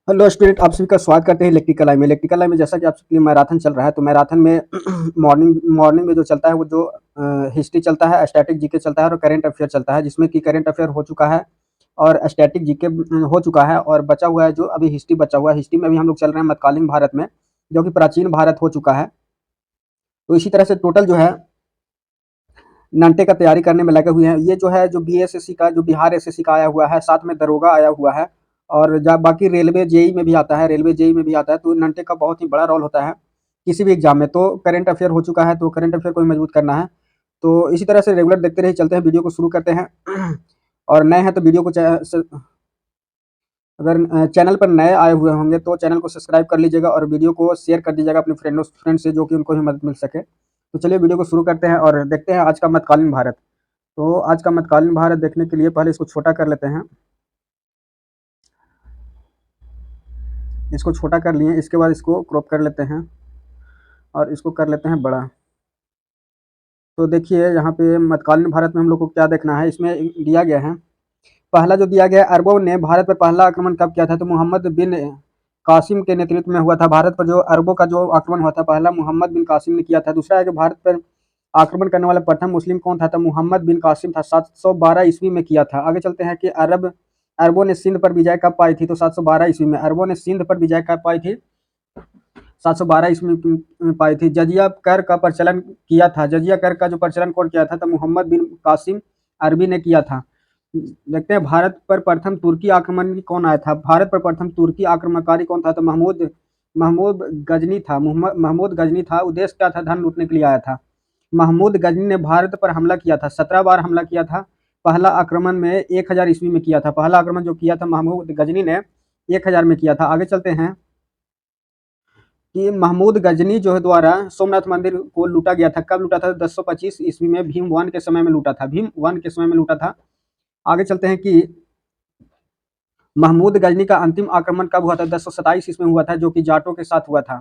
Hello student, आप सभी का स्वागत करते हैं इलेक्ट्रिकल लाइन में। इलेक्ट्रिकल लाइन में जैसा कि आप सबके लिए मैराथन चल रहा है, तो मैराथन में मॉर्निंग मॉर्निंग में जो चलता है वो जो हिस्ट्री चलता है, स्टैटिक जीके चलता है और करंट अफेयर चलता है, जिसमें कि करंट अफेयर हो चुका है और स्टैटिक जीके हो चुका है और बचा हुआ है जो अभी हिस्ट्री बचा हुआ है। हिस्ट्री में भी हम लोग चल रहे हैं मध्यकालीन भारत में, जो कि प्राचीन भारत हो चुका है। तो इसी तरह से टोटल जो है नंटे का तैयारी करने में लगे हुए हैं। ये जो है जो बीएसएससी का जो बिहार एसएससी का आया हुआ है, साथ में दरोगा आया हुआ है और जब बाकी रेलवे जेई में भी आता है, रेलवे जेई में भी आता है, तो नंटे का बहुत ही बड़ा रोल होता है किसी भी एग्जाम में। तो करंट अफेयर हो चुका है, तो करंट अफेयर को भी मजबूत करना है। तो इसी तरह से रेगुलर देखते रहिए, चलते हैं, वीडियो को शुरू करते हैं। और नए हैं तो वीडियो को अगर चैनल पर नए आए हुए होंगे तो चैनल को सब्सक्राइब कर लीजिएगा और वीडियो को शेयर कर दीजिएगा अपने फ्रेंड से, जो कि उनको भी मदद मिल सके। तो चलिए वीडियो को शुरू करते हैं और देखते हैं आज का मध्यकालीन भारत। तो आज का मध्यकालीन भारत देखने के लिए पहले इसको छोटा कर लेते हैं। इसको छोटा कर लिए, इसके बाद इसको क्रॉप कर लेते हैं और इसको कर लेते हैं बड़ा। तो देखिए यहाँ पे मध्यकालीन भारत में हम लोग को क्या देखना है, इसमें दिया गया है। पहला जो दिया गया है, अरबों ने भारत पर पहला आक्रमण कब किया था, तो मोहम्मद बिन कासिम के नेतृत्व में हुआ था। भारत पर जो अरबों का जो आक्रमण हुआ था, पहला मोहम्मद बिन कासिम ने किया था। दूसरा है कि भारत पर आक्रमण करने वाला प्रथम मुस्लिम कौन था, तो मोहम्मद बिन कासिम था, 712 ईस्वी में किया था। आगे चलते हैं कि अरबों ने सिंध पर विजय कब पाई थी, तो 712 ईस्वी में अरबों ने सिंध पर विजय कब पाई थी, 712 ईस्वी में पाई थी। जजिया कर का प्रचलन किया था, जजिया कर का जो प्रचलन कौन किया था, तो मोहम्मद बिन कासिम अरबी ने किया था। देखते हैं भारत पर प्रथम तुर्की आक्रमण कौन आया था। भारत पर प्रथम तुर्की आक्रमणकारी कौन था, तो महमूद महमूद गजनी था। महमूद गजनी था। उद्देश्य क्या था, धन लूटने के लिए आया था। महमूद गजनी ने भारत पर हमला किया था, 17 बार हमला किया था। पहला आक्रमण में 1000 ईस्वी में किया था। पहला आक्रमण जो किया था महमूद गजनी ने 1000 में किया था। आगे चलते हैं कि महमूद गजनी जो है द्वारा सोमनाथ मंदिर को लूटा गया था। कब लूटा था, 1025 ईस्वी में भीम वन के समय में लूटा था। भीम वन के समय में लूटा था। आगे चलते हैं कि महमूद गजनी का अंतिम आक्रमण कब हुआ था, 1027 ईस्वी में हुआ था, जो कि जाटों के साथ हुआ था।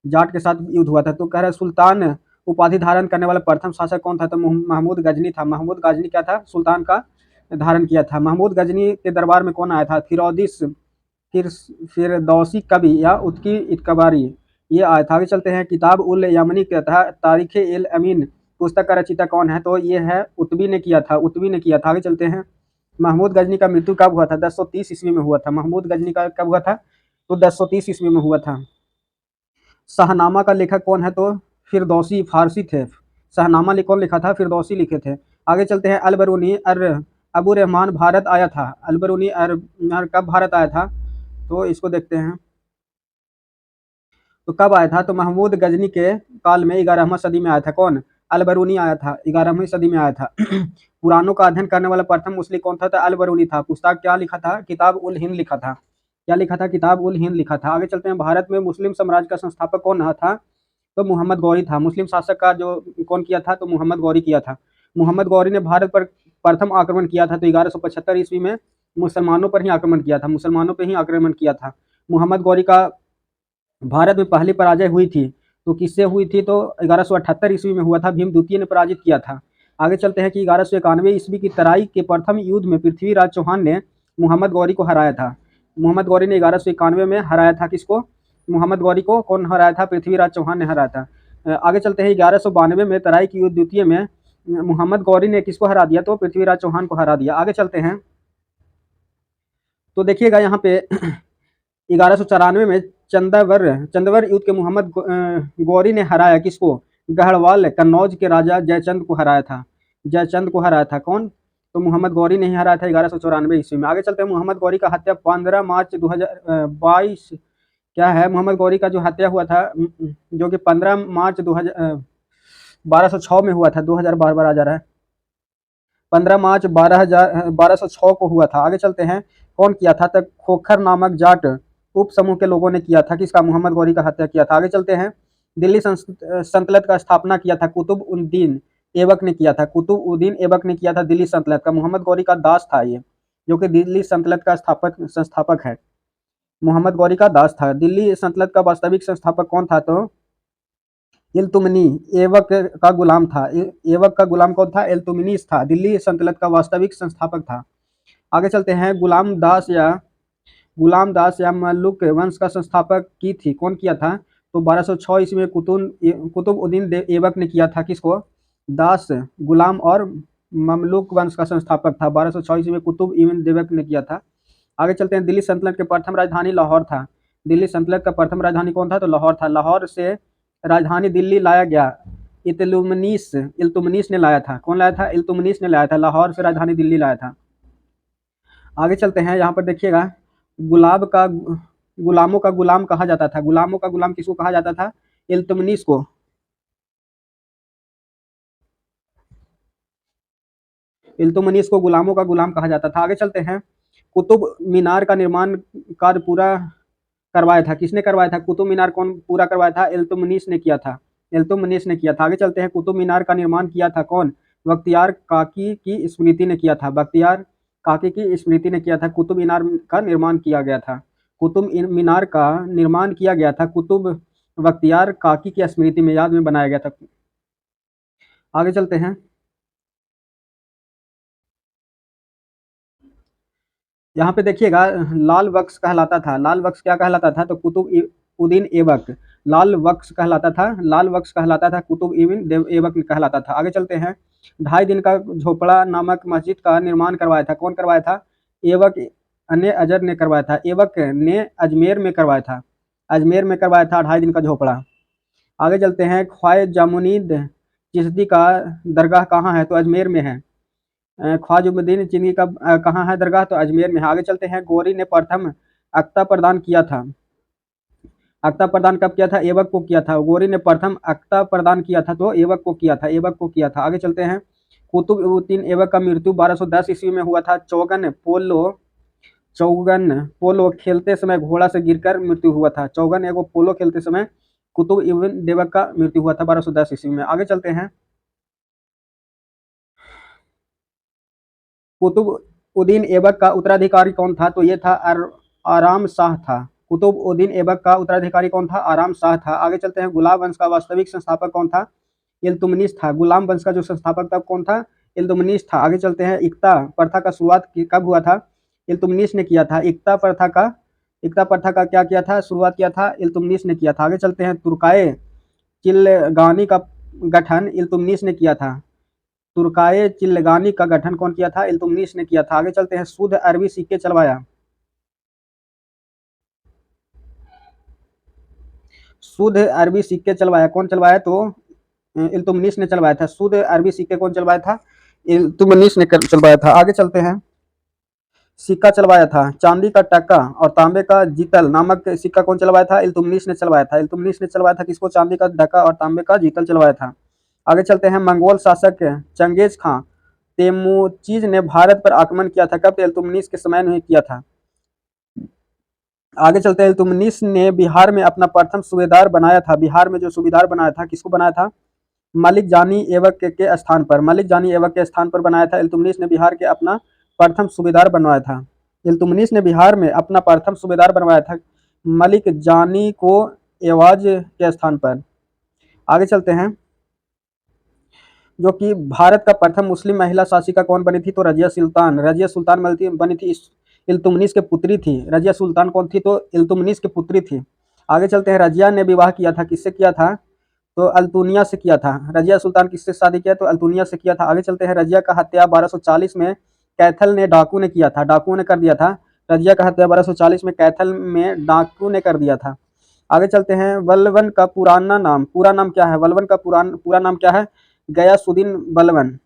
जाट के साथ युद्ध हुआ था। तो कह रहा है सुल्तान उपाधि धारण करने वाला प्रथम शासक कौन था, तो महमूद गजनी था। महमूद गजनी क्या था, सुल्तान का धारण किया था। महमूद गजनी के दरबार में कौन आया था, फिर फिरदौसी कवि या उत्की इतकबारी, ये आया था। आगे चलते हैं, किताब उल यमनी का था तारीख एल अमीन पुस्तक का रचयिता कौन है, तो ये है उत्बी ने किया था। उत्बी ने किया था। आगे चलते हैं, महमूद गजनी का मृत्यु कब हुआ था, 1030 ईस्वी में हुआ था। महमूद गजनी का कब हुआ था, तो 1030 ईस्वी में हुआ था। शाहनामा का लेखक कौन है, तो फिरदौसी फारसी थे। शाहनामा कौन लिखा था, फिरदौसी लिखे थे। आगे चलते हैं, अलबरूनी अबू रहमान भारत आया था। अलबरूनी कब भारत आया था, तो इसको देखते हैं। तो कब आया था, तो महमूद गजनी के काल में 11वीं सदी में आया था। कौन, अलबरूनी आया था, 11वीं सदी में आया था। पुराणों का अध्ययन करने वाला प्रथम मुस्लिम कौन था, तो अलबरूनी था। पुस्तक क्या लिखा था, किताब उल हिंद लिखा था। क्या लिखा था, किताब उल हिंद लिखा था। आगे चलते हैं, भारत में मुस्लिम साम्राज्य का संस्थापक कौन था, तो मोहम्मद गौरी था। मुस्लिम शासक का जो कौन किया था, तो मोहम्मद गौरी किया था। मोहम्मद गौरी ने भारत पर प्रथम आक्रमण किया था, तो 1175 ईस्वी में मुसलमानों पर ही आक्रमण किया था। मुसलमानों पर ही आक्रमण किया था। मोहम्मद गौरी का भारत में पहली पराजय हुई थी, तो किससे हुई थी, तो 1178 ईस्वी में हुआ था। भीम द्वितीय ने पराजित किया था। आगे चलते हैं कि 1191 ईस्वी की तराई के प्रथम युद्ध में पृथ्वीराज चौहान ने मोहम्मद गौरी को हराया था। मोहम्मद गौरी ने 1191 में हराया था, किसको, मोहम्मद गौरी को कौन हराया था, पृथ्वीराज चौहान ने हराया था। आगे चलते हैं, 1192 में तराई की युद्ध द्वितीय में मोहम्मद गौरी ने किसको हरा दिया, तो पृथ्वीराज चौहान को हरा दिया। आगे चलते हैं, तो देखिएगा यहाँ पे 1194 में चंदवर युद्ध के मोहम्मद गौरी ने हराया किसको, गढ़वाल कन्नौज के राजा जयचंद को हराया था। जयचंद को हराया था कौन, तो मोहम्मद गौरी ने ही हराया था 1194 ईस्वी में। आगे चलते हैं, मोहम्मद गौरी का हत्या 15 मार्च 2022 क्या है, मोहम्मद गौरी का जो हत्या हुआ था, जो कि 15 मार्च 1206 में हुआ था। 2000 बार बार आ जा रहा है। 15 मार्च 1206 को हुआ था। आगे चलते हैं, कौन किया था, तब खोखर नामक जाट उप समूह के लोगों ने किया था, किसका, मोहम्मद गौरी का हत्या किया था। आगे चलते हैं, दिल्ली सल्तनत का स्थापना किया था कुतुब उद्दीन ऐबक ने किया था। कुतुब उद्दीन ऐबक ने किया था दिल्ली सल्तनत का। मोहम्मद गौरी का दास था ये, जो कि दिल्ली सल्तनत का संस्थापक है। मोहम्मद गौरी का दास था। दिल्ली सल्तनत का वास्तविक संस्थापक कौन था, तो इल्तुमिनी ऐबक का गुलाम था। ऐबक का गुलाम कौन था, इल्तुमिनीस था। दिल्ली सल्तनत का वास्तविक संस्थापक था। आगे चलते हैं, गुलाम दास या मल्लुक वंश का संस्थापक की थी, कौन किया था? तो 1206 ईस्वी में कुतुबउद्दीन ऐबक ने किया था। किसको? दास, गुलाम और ममलूक वंश का संस्थापक था। 1206 ईस्वी में कुतुब इब्न ऐबक ने किया था। आगे चलते हैं। दिल्ली सल्तनत की प्रथम राजधानी लाहौर था। दिल्ली सल्तनत का प्रथम राजधानी कौन था? तो लाहौर था। लाहौर से राजधानी दिल्ली लाया गया इल्तुतमिश ने लाया था। कौन लाया था? इल्तुतमिश ने लाया था। लाहौर से राजधानी दिल्ली लाया था। आगे चलते हैं। यहाँ पर देखिएगा, गुलाब का गुलामों का गुलाम कहा जाता था। गुलामों का गुलाम किसको कहा जाता था? इल्तुतमिश को। इल्तुतमिश को गुलामों का गुलाम कहा जाता था। आगे चलते हैं। कुतुब मीनार का निर्माण कार्य पूरा करवाया था। किसने करवाया था? कुतुब मीनार कौन पूरा करवाया था? इल्तुतमिश ने किया था। इल्तुतमिश ने किया था। आगे चलते हैं। कुतुब मीनार का निर्माण किया था कौन? बख्तियार काकी की स्मृति ने किया था। बख्तियार काकी की स्मृति ने किया था। कुतुब मीनार का निर्माण किया गया था। कुतुब मीनार का निर्माण किया गया था कुतुब बख्तियार काकी की स्मृति में, याद में बनाया गया था। आगे चलते हैं। यहाँ पे देखिएगा, लाल बख्श कहलाता था। लाल बख्श क्या कहलाता था? तो उद्दीन ऐबक लाल बख्श कहलाता था। लाल बख्श कहलाता था, कुतुब इब्न ऐबक कहलाता था। आगे चलते हैं। 2.5 दिन का झोपड़ा नामक मस्जिद का निर्माण करवाया था। कौन करवाया था? ऐबक ने अजर ने करवाया था। ऐबक ने अजमेर में करवाया था। अजमेर में करवाया था 2.5 दिन का झोपड़ा। आगे चलते हैं। ख्वाजा जामुनीद चिश्ती का दरगाह कहाँ है? तो अजमेर में है। ख्वाजुद्दीन चिश्ती का कहाँ है दरगाह? तो अजमेर में है। आगे चलते हैं। गोरी ने प्रथम अक्ता प्रदान किया था। अक्ता प्रदान कब किया था? ऐबक को किया था। गोरी ने प्रथम अक्ता प्रदान किया था, तो ऐबक को किया था। ऐबक को किया था। आगे चलते हैं। कुतुबउद्दीन ऐबक का मृत्यु 1210 ईस्वी में हुआ था। चौगन पोलो खेलते समय घोड़ा से गिरकर मृत्यु हुआ था। चौगन एगो पोलो खेलते समय कुतुब इब्न ऐबक का मृत्यु हुआ था 1210 ईस्वी में। आगे चलते हैं। कुतुबउद्दीन ऐबक का उत्तराधिकारी कौन था? तो ये था आराम शाह था। कुतुबउद्दीन ऐबक का उत्तराधिकारी कौन था? आराम शाह था। आगे चलते हैं। गुलाम वंश का वास्तविक संस्थापक कौन था? इल्तुतमिश था। गुलाम वंश का जो संस्थापक था कौन था? इल्तुतमिश था। आगे चलते हैं। इक्ता प्रथा का शुरुआत कब हुआ था? इल्तुतमिश ने किया था। इक्ता प्रथा का क्या किया था? शुरुआत किया था, इल्तुतमिश ने किया था। आगे चलते हैं। तुर्काए चिल्गानी का गठन इल्तुतमिश ने किया था। तुर्काए चिल्गानी का गठन कौन किया था? इल्तुतमिश ने किया था। आगे चलते हैं। शुद्ध अरबी सिक्के चलवाया। शुद्ध अरबी सिक्के चलवाया कौन चलवाया? तो इल्तुतमिश ने चलवाया था। शुद्ध अरबी सिक्के कौन चलवाया था? इल्तुतमिश ने चलवाया था। आगे चलते हैं। सिक्का चलवाया था। चांदी का टक्का और तांबे का जीतल नामक सिक्का कौन चलवाया था? इल्तुतमिश ने चलवाया था। इल्तुतमिश ने चलवाया था। किसको? चांदी का टक्का और तांबे का जीतल चलवाया था। आगे चलते हैं। मंगोल शासक चंगेज खां तेमुचीज ने भारत पर आक्रमण किया था। कब? इल्तुतमिश के समय में किया था। आगे चलते हैं। इल्तुतमिश ने बिहार में अपना प्रथम सूबेदार बनाया था। बिहार में जो सूबेदार बनाया था, किसको बनाया था? मलिक जानी ऐबक के स्थान पर। मलिक जानी ऐबक के स्थान पर बनाया था। इल्तुतमिश ने बिहार के अपना प्रथम सूबेदार बनवाया था। इल्तुतमिश ने बिहार में अपना प्रथम सूबेदार बनवाया था मलिक जानी को एवाज के स्थान पर। आगे चलते हैं। जो कि भारत का प्रथम मुस्लिम महिला शासिका कौन बनी थी? तो रजिया सुल्तान। रजिया सुल्तान बनी थी, इल्तुतमिश के पुत्री थी। रजिया सुल्तान कौन थी? तो इल्तुतमिश की पुत्री थी। आगे चलते हैं। रजिया ने विवाह किया था। किससे किया था? तो अल्तुनिया से किया था। रजिया सुल्तान किससे शादी किया? तो अल्तुनिया से किया था। आगे चलते हैं। रजिया का हत्या 1240 में कैथल ने डाकू ने किया था। डाकू ने कर दिया था। रजिया का हत्या 1240 में कैथल में डाकू ने कर दिया था। आगे चलते हैं। वल्लवन का पूरा नाम क्या है? वल्लवन का पूरा नाम क्या है? गयासुद्दीन बलवन।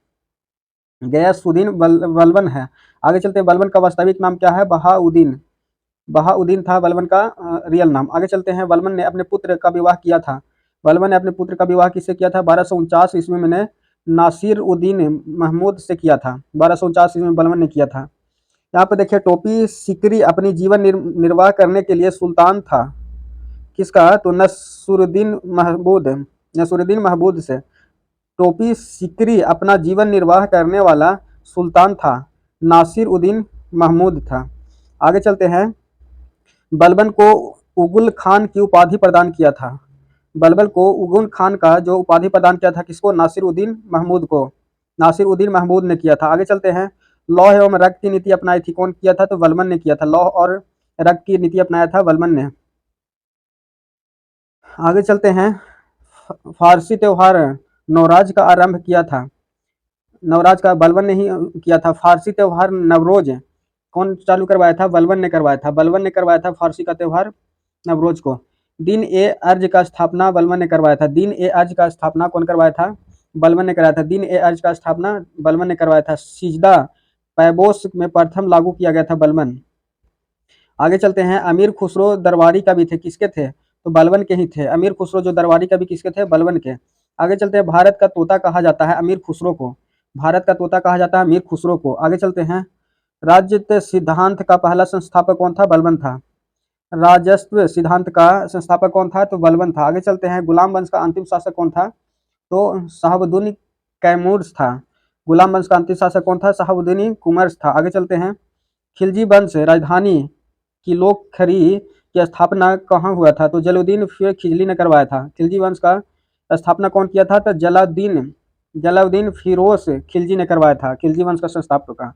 गयासुद्दीन बलवन है। आगे चलते हैं। बलवन का वास्तविक नाम क्या है? बहाउद्दीन। बहाउद्दीन था बलवन का रियल नाम। आगे चलते हैं। बलवन ने अपने पुत्र का विवाह किया था। बलवन ने अपने पुत्र का विवाह किससे किया था? 1249 ईस्वी में ने नासिर उद्दीन महमूद से किया था। 1249 ईस्वी में बलवन ने किया था। यहाँ पे देखिए, टोपी सिकरी अपनी जीवन निर्वाह करने के लिए सुल्तान था। किसका? तो नसरुद्दीन महमूद से। टोपी सिकरी अपना जीवन निर्वाह करने वाला सुल्तान था, नासिर उद्दीन महमूद था। आगे चलते हैं। बलबन को उगुल खान की उपाधि प्रदान किया था। बलबन को उगुल खान का जो उपाधि प्रदान किया था, किसको? नासिर उद्दीन महमूद को। नासिर उद्दीन महमूद ने किया था। आगे चलते हैं। लौह एवं रक्त की नीति अपनाई थी। कौन किया था? तो बलबन ने किया था। लौह और रक्त की नीति अपनाया था बलबन ने। आगे चलते हैं, फारसी त्योहार नवराज का आरंभ किया था, नवराज का बलबन ने ही किया था। फारसी त्योहार नवरोज कौन चालू करवाया था? बलबन ने करवाया था। बलबन ने करवाया था फारसी का त्योहार नवरोज को। दिन ए अर्ज का स्थापना बलबन ने करवाया था। दिन ए अर्ज का स्थापना कौन करवाया था? बलबन ने कराया था। दिन ए अर्ज का स्थापना बलबन ने करवाया था। सिजदा पैबोस में प्रथम लागू किया गया था बलबन। आगे चलते हैं, अमीर खुसरो दरबारी कवि थे, किसके थे? तो बलबन के ही थे। अमीर खुसरो जो दरबारी कवि किसके थे? बलबन के। आगे चलते हैं, भारत का तोता कहा जाता है अमीर खुसरो को। भारत का तोता कहा जाता है अमीर खुसरो को। आगे चलते हैं, राज्य सिद्धांत का पहला संस्थापक कौन था? बलबन था। राजस्व सिद्धांत का संस्थापक कौन था? तो बलबन था। आगे चलते हैं, गुलाम वंश का अंतिम शासक कौन था? तो शहाबुद्दीन कैमूर था। गुलाम वंश का अंतिम शासक कौन था? शहाबुद्दीन कुमर्स था। आगे चलते हैं, खिलजी वंश राजधानी किलोखरी की स्थापना कहाँ हुआ था? तो जलालुद्दीन फिर खिजली ने करवाया था। खिलजी वंश का स्थापना कौन किया था? तो जलालुद्दीन फिरोज खिलजी ने करवाया था, खिलजी वंश का संस्थापक का।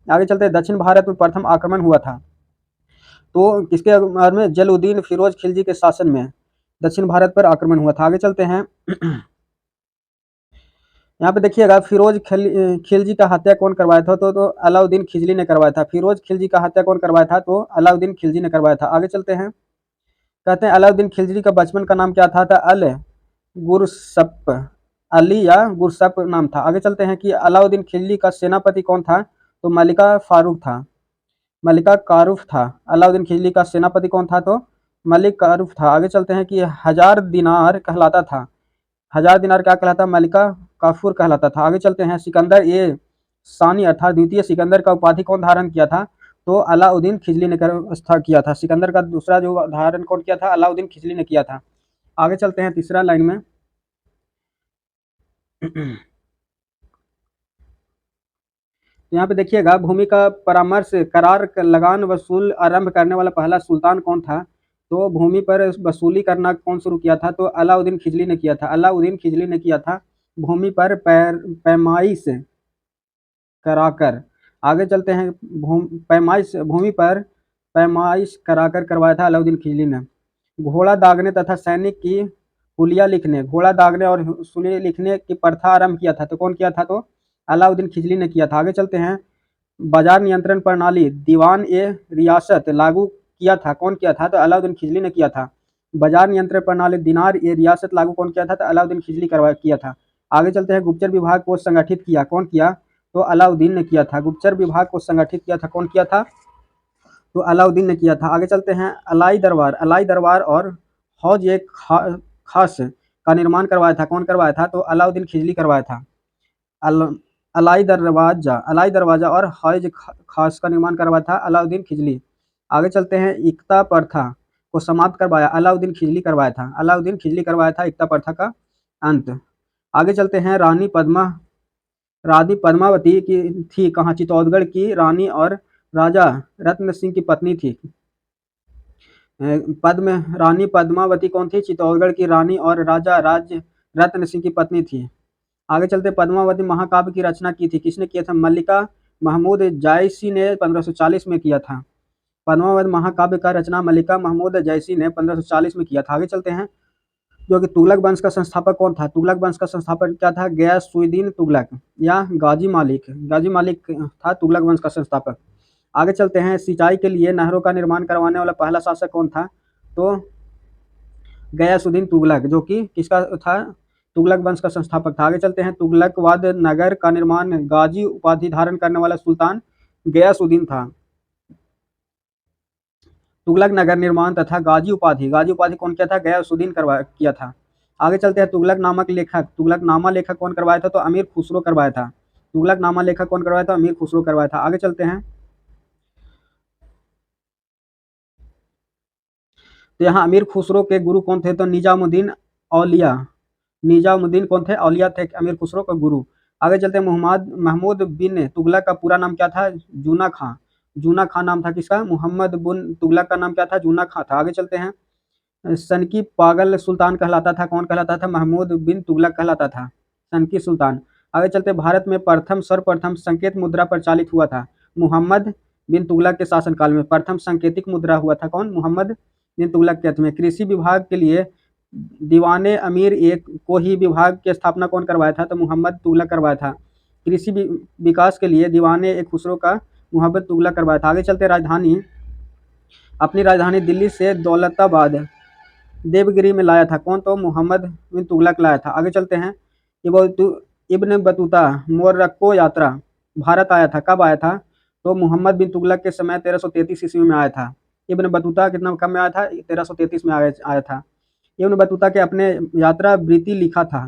आगे चलते हैं, दक्षिण भारत में प्रथम आक्रमण हुआ था, तो किसके बारे में? जलालुद्दीन फिरोज खिलजी के शासन में दक्षिण भारत पर आक्रमण हुआ था। आगे चलते हैं, यहाँ पे देखिएगा, फिरोज खिलजी का हत्या कौन करवाया था? तो अलाउद्दीन खिलजी ने करवाया था। फिरोज खिलजी का हत्या कौन करवाया था? तो अलाउद्दीन खिलजी ने करवाया था। आगे चलते हैं, कहते हैं अलाउद्दीन खिलजी का बचपन का नाम क्या था? अल गुरसप, अली या गुरसप नाम था। आगे चलते हैं कि अलाउद्दीन खिलजी का सेनापति कौन था? तो मलिका फारूक था, मलिका कारूफ था। अलाउद्दीन खिलजी का सेनापति कौन था? तो मलिक कारूफ था। आगे चलते हैं कि हजार दिनार कहलाता था, हजार दिनार क्या कहलाता? मलिका काफूर कहलाता था। आगे चलते हैं, सिकंदर ए सानी अर्थात द्वितीय सिकंदर का उपाधि कौन धारण किया था? तो अलाउद्दीन खिजली ने किया था। सिकंदर का दूसरा जो धारण कौन किया था? अलाउद्दीन खिजली ने किया था। आगे चलते हैं, तीसरा लाइन में तो यहाँ पे देखिएगा, भूमि का परामर्श करार लगान वसूल आरंभ करने वाला पहला सुल्तान कौन था? तो भूमि पर वसूली करना कौन शुरू किया था? तो अलाउद्दीन खिजली ने किया था। अलाउद्दीन खिजली ने किया था भूमि पर पैमाइश कराकर। आगे चलते हैं, भूमि पर पैमाइश कराकर करवाया था अलाउद्दीन खिलजी ने। घोड़ा दागने तथा सैनिक की हुलिया लिखने, घोड़ा दागने और सुनिए लिखने की प्रथा आरंभ किया था, तो कौन किया था? तो अलाउद्दीन खिलजी ने किया था। आगे चलते हैं, बाजार नियंत्रण प्रणाली दीवान ए रियासत लागू किया था, कौन किया था? तो अलाउद्दीन खिलजी ने किया था। बाजार नियंत्रण प्रणाली दिनार ए रियासत लागू कौन किया था? तो अलाउद्दीन खिलजी किया था। आगे चलते हैं, गुप्तचर विभाग को संगठित किया, कौन किया? तो अलाउद्दीन ने किया था। गुप्तचर विभाग को संगठित किया था, कौन किया था? तो अलाउद्दीन ने किया था। आगे चलते हैं, अलाई दरबार और हौज एक खास का निर्माण करवाया था, कौन करवाया था? तो अलाउद्दीन खिजली करवाया था। अल अलाई दरवाजा और हौज खास का निर्माण करवाया था अलाउद्दीन खिजली। आगे चलते हैं, इक्ता प्रथा को समाप्त करवाया अलाउद्दीन खिजली करवाया था। अलाउद्दीन खिजली करवाया था इक्ता प्रथा का अंत। आगे चलते हैं, रानी पद्मावती की थी कहाँ? चित्तौड़गढ़ की रानी और राजा रत्न सिंह की पत्नी थी। रानी पद्मावती कौन थी? चित्तौड़गढ़ की रानी और राजा राज रत्न सिंह की पत्नी थी। आगे चलते, पद्मावती महाकाव्य की रचना की थी, किसने किया था? मल्लिका महमूद जायसी ने 1540 में किया था। पद्मावत महाकाव्य का रचना मल्लिका महमूद जैसी ने 1540 में किया था। आगे चलते हैं, जो कि तुगलक वंश का संस्थापक कौन था? तुगलक वंश का संस्थापक क्या था? गयासुद्दीन तुगलक या गाजी मालिक था तुगलक वंश का संस्थापक। आगे चलते हैं, सिंचाई के लिए नहरों का निर्माण करवाने वाला पहला शासक कौन था? तो गयासुद्दीन तुगलक, जो कि किसका था? तुगलक वंश का संस्थापक था। आगे चलते हैं, तुगलकवाद नगर का निर्माण गाजी उपाधि धारण करने वाला सुल्तान गयासुद्दीन था। तुगलक नगर निर्माण तथा गाजी उपाधि कौन किया था? गयासुद्दीन किया था। आगे चलते हैं, तुगलकनामा लेखक कौन करवाया था? तो अमीर खुसरो करवाया था। तुगलकनामा लेखक कौन करवाया था? अमीर खुसरो करवाया था। आगे चलते हैं, तो यहाँ अमीर खुसरो के गुरु कौन थे? तो निजामुद्दीन औलिया। निजामुद्दीन कौन थे? औलिया थे अमीर खुसरो का गुरु। आगे चलते हैं, महमूद बिन तुगलक का पूरा नाम क्या था? जूना खां। जूना खां नाम था किसका? मोहम्मद बिन तुगलक का नाम क्या था? जूना खां था। आगे चलते हैं, सनकी पागल सुल्तान कहलाता था, कौन कहलाता था? महमूद बिन तुगलक कहलाता था, सनकी सुल्तान। आगे चलते, भारत में सर्वप्रथम संकेत मुद्रा प्रचालित हुआ था, मोहम्मद बिन तुगलक के शासनकाल में। प्रथम सांकेतिक मुद्रा हुआ था कौन? मोहम्मद बिन तुगलक के में। कृषि विभाग के लिए दीवाने अमीर एक को ही विभाग की स्थापना कौन करवाया था? तो मोहम्मद तुगलक करवाया था। कृषि विकास के लिए दीवाने एक खुसरो का मोहम्मद तुगलक करवाया था। आगे चलते अपनी राजधानी दिल्ली से दौलताबाद देवगिरी में लाया था कौन? तो मोहम्मद बिन तुगलक लाया था। आगे चलते हैं। इब्न बतूता मोरक्को यात्रा भारत आया था, कब आया था? तो मोहम्मद बिन तुगलक के समय 1333 ईस्वी में आया था। इब्न बतूता कितना कब में आया था? 1333 में आया था। इब्न बतूता के अपने यात्रा वृत्ति लिखा था।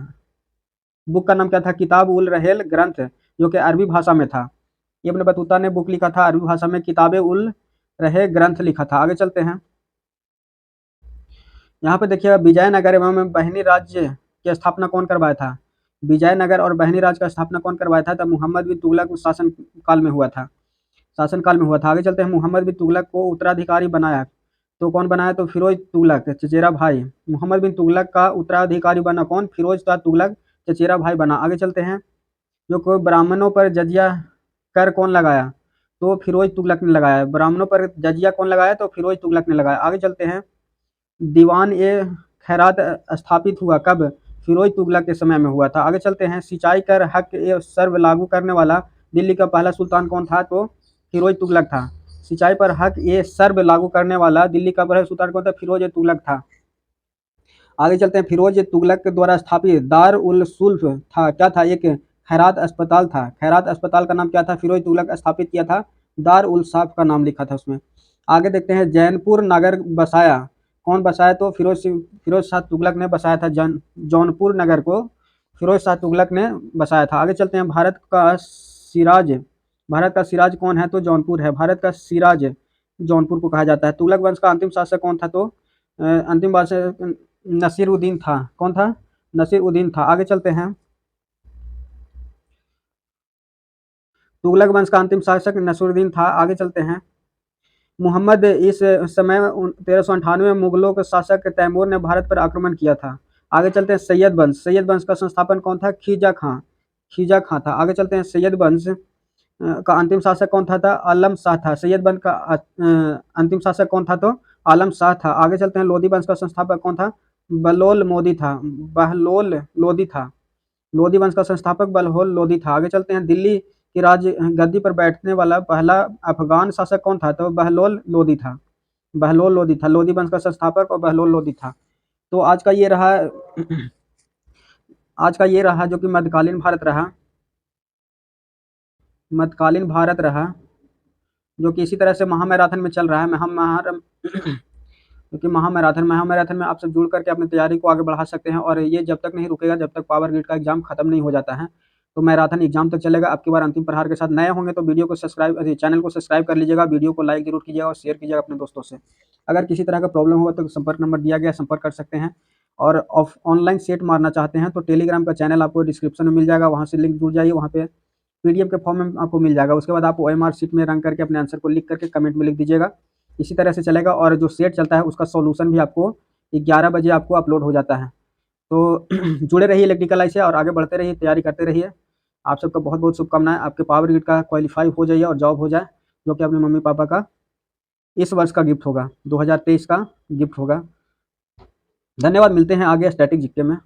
बुक का नाम क्या था? किताब उल रहेल ग्रंथ, जो कि अरबी भाषा में था। इब्न बतूता ने बुक लिखा था अरबी भाषा में, किताब उल रहे ग्रंथ लिखा था। आगे चलते हैं। यहाँ पे देखिए विजयनगर एवं बहनी राज्य की स्थापना कौन करवाया था? विजयनगर और बहनी राज्य का स्थापना कौन करवाया था? तब मोहम्मद बिन तुगलक शासन काल में हुआ था। आगे चलते हैं। मोहम्मद बिन तुगलक को उत्तराधिकारी बनाया तो कौन बनाया? तो फिरोज तुगलक चचेरा भाई। मोहम्मद बिन तुगलक का उत्तराधिकारी बना कौन? फिरोज तुगलक चचेरा भाई बना। आगे चलते हैं। जो कोई ब्राह्मणों पर जजिया कर कौन लगाया? तो फिरोज तुगलक ने लगाया। ब्राह्मणों पर जजिया कौन लगाया? तो फिरोज तुगलक ने लगाया। आगे चलते हैं। दीवान ए खैरात स्थापित हुआ कब? फिरोज तुगलक के समय में हुआ था। आगे चलते हैं। सिंचाई कर हक ए सर्व लागू करने वाला दिल्ली का पहला सुल्तान कौन था? तो फिरोज तुगलक था। सिंचाई पर हक ए सर्व लागू करने वाला दिल्ली का पहला सुल्तान कौन था? फिरोज तुगलक था। आगे चलते हैं। फिरोज तुगलक के द्वारा स्थापित दार उल सुल्फ था, क्या था? एक खैरात अस्पताल था। खैरात अस्पताल का नाम क्या था? फिरोज तुगलक स्थापित किया था। दार उल साफ का नाम लिखा था उसमें। आगे देखते हैं। जैनपुर नगर बसाया कौन बसाया? तो फिरोज शाह तुगलक ने बसाया था। जौनपुर नगर को फिरोज शाह तुगलक ने बसाया था। आगे चलते हैं। भारत का सिराज कौन है? तो जौनपुर है। भारत का सिराज जौनपुर को कहा जाता है। तुगलक वंश का अंतिम शासक कौन था? तो अंतिम शासक नसीरुद्दीन था। कौन था? नसीरुद्दीन था। आगे चलते हैं। तुगलक वंश का अंतिम शासक नसीरुद्दीन था। आगे चलते हैं। मोहम्मद इस समय 1398 में मुगलों के शासक तैमूर ने भारत पर आक्रमण किया था। आगे चलते हैं। सैयद वंश का संस्थापन कौन था? खीजा खां था। आगे चलते हैं। सैयद वंश का अंतिम शासक कौन था? आलम शाह था। सैयद वंश का अंतिम शासक कौन था? तो आलम शाह था। आगे चलते हैं। लोधी वंश का संस्थापक कौन था? बहलोल लोधी था। लोधी वंश का संस्थापक बलहोल लोधी था। आगे चलते हैं। दिल्ली की राज गद्दी पर बैठने वाला पहला अफगान शासक कौन था? तो बहलोल लोधी था। लोधी वंश का संस्थापक और बहलोल लोधी था। तो आज का ये रहा जो कि मध्यकालीन भारत रहा, जो कि इसी तरह से महामैराथन में चल रहा है। क्योंकि महामैराथन में आप सब जुड़ करके अपनी तैयारी को आगे बढ़ा सकते हैं, और ये जब तक नहीं रुकेगा जब तक पावर ग्रिड का एग्जाम खत्म नहीं हो जाता है। तो मैराथन एग्जाम तक चलेगा। अब की बार अंतिम प्रहार के साथ नए होंगे तो चैनल को सब्सक्राइब कर लीजिएगा, वीडियो को लाइक जरूर कीजिएगा और शेयर कीजिएगा अपने दोस्तों से। अगर किसी तरह का प्रॉब्लम होगा तो संपर्क नंबर दिया गया, संपर्क कर सकते हैं। और ऑनलाइन सेट मारना चाहते हैं तो टेलीग्राम का चैनल आपको डिस्क्रिप्शन में मिल जाएगा, वहाँ से लिंक जुड़ जाइए। वहाँ पे पीडीएफ के फॉर्म में आपको मिल जाएगा। उसके बाद आप ओएमआर शीट में रंग करके अपने आंसर को लिख करके कमेंट में लिख दीजिएगा। इसी तरह से चलेगा। और जो सेट चलता है उसका सॉल्यूशन भी आपको 11 बजे आपको अपलोड हो जाता है। तो जुड़े रहिए इलेक्ट्रिकल लाइन से और आगे बढ़ते रहिए, तैयारी करते रहिए। आप सबका बहुत बहुत शुभकामनाएं। आपके पावर ग्रिड का क्वालिफाई हो जाइए और जॉब हो जाए, जो कि अपने मम्मी पापा का इस वर्ष का गिफ्ट होगा, 2023 का गिफ्ट होगा। धन्यवाद। मिलते हैं आगे स्टैटिक जीके में।